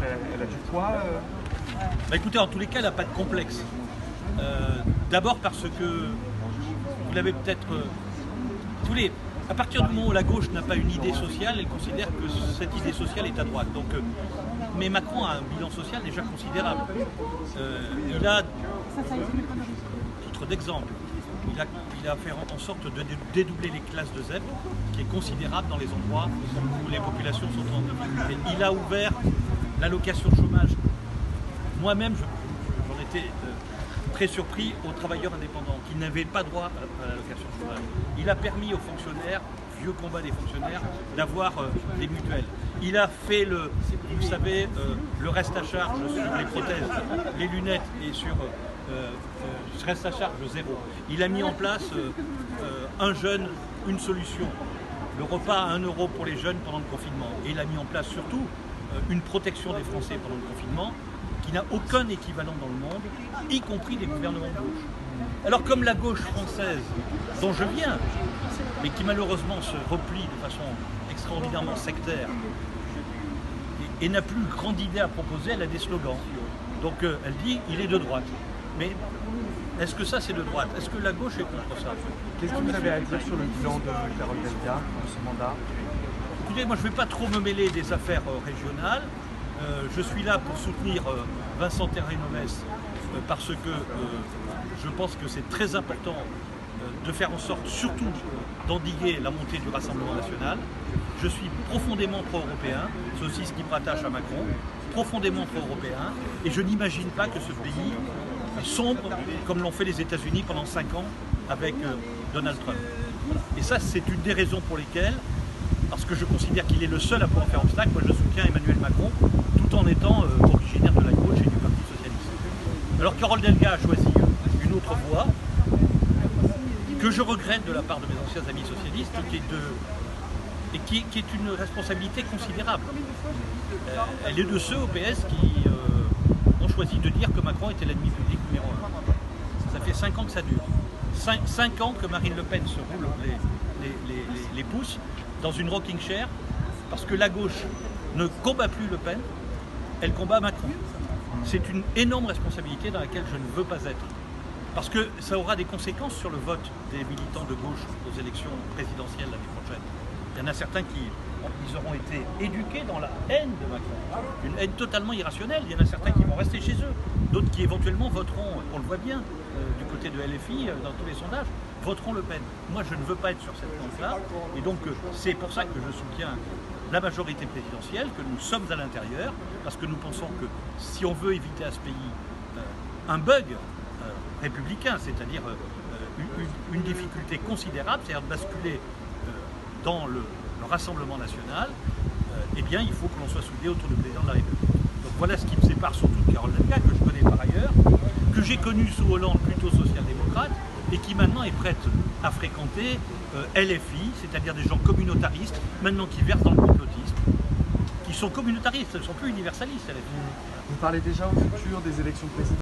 elle a du poids Bah écoutez, en tous les cas, elle n'a pas de complexe. D'abord parce que, vous l'avez peut-être... à partir du moment où la gauche n'a pas une idée sociale, elle considère que cette idée sociale est à droite. Donc, mais Macron a un bilan social déjà considérable. Il a, titre d'exemple, il a fait en sorte de dédoubler les classes de ZEP, qui est considérable dans les endroits où les populations sont en difficulté. Il a ouvert l'allocation chômage. Moi-même, j'en étais très surpris aux travailleurs indépendants qui n'avaient pas droit à l'allocation chômage. Il a permis aux fonctionnaires, vieux combat des fonctionnaires, d'avoir des mutuelles. Il a fait vous savez, le reste à charge sur les prothèses, les lunettes et sur reste à charge zéro. Il a mis en place un jeune, une solution. Le repas à 1 € pour les jeunes pendant le confinement. Et il a mis en place surtout une protection des Français pendant le confinement qui n'a aucun équivalent dans le monde, y compris des gouvernements de gauche. Alors comme la gauche française, dont je viens, mais qui malheureusement se replie de façon extraordinairement sectaire, et n'a plus grande idée à proposer, elle a des slogans. Donc elle dit « il est de droite ». Mais est-ce que ça c'est de droite? Est-ce que la gauche est contre ça? Qu'est-ce que vous avez à dire sur le bilan de Carole Delga pour ce mandat? Écoutez, moi je ne vais pas trop me mêler des affaires régionales. Je suis là pour soutenir Vincent Hervé-Nomes parce que je pense que c'est très important de faire en sorte surtout d'endiguer la montée du Rassemblement national. Je suis profondément pro-européen, c'est aussi ce qui me rattache à Macron, profondément pro-européen, et je n'imagine pas que ce pays sombre comme l'ont fait les États-Unis pendant 5 ans avec Donald Trump. Et ça, c'est une des raisons pour lesquelles, parce que je considère qu'il est le seul à pouvoir faire obstacle, moi je soutiens Emmanuel Macron, tout en étant originaire de la gauche et du Parti socialiste. Alors Carole Delga a choisi une autre voie, que je regrette de la part de mes anciens amis socialistes, qui est une responsabilité considérable. Elle est de ceux au PS qui ont choisi de dire que Macron était l'ennemi public numéro 1. Ça fait 5 ans que ça dure. 5 ans que Marine Le Pen se roule les pouces dans une rocking chair parce que la gauche ne combat plus Le Pen, elle combat Macron. C'est une énorme responsabilité dans laquelle je ne veux pas être. Parce que ça aura des conséquences sur le vote des militants de gauche aux élections présidentielles l'année prochaine. Il y en a certains qui auront été éduqués dans la haine de Macron, une haine totalement irrationnelle. Il y en a certains qui vont rester chez eux, d'autres qui éventuellement voteront, on le voit bien, du côté de LFI, dans tous les sondages, voteront Le Pen. Moi, je ne veux pas être sur cette pente-là, et donc c'est pour ça que je soutiens la majorité présidentielle, que nous sommes à l'intérieur, parce que nous pensons que si on veut éviter à ce pays un bug républicain, c'est-à-dire une difficulté considérable, c'est-à-dire de basculer dans le Rassemblement national, eh bien il faut que l'on soit soudé autour du président de la République. Donc voilà ce qui me sépare surtout de Carole Delga, que je connais par ailleurs, que j'ai connu sous Hollande plutôt social-démocrate, et qui maintenant est prête à fréquenter LFI, c'est-à-dire des gens communautaristes, maintenant qui versent dans le complotisme, qui sont communautaristes, elles ne sont plus universalistes LFI. Vous parlez déjà au futur des élections présidentielles.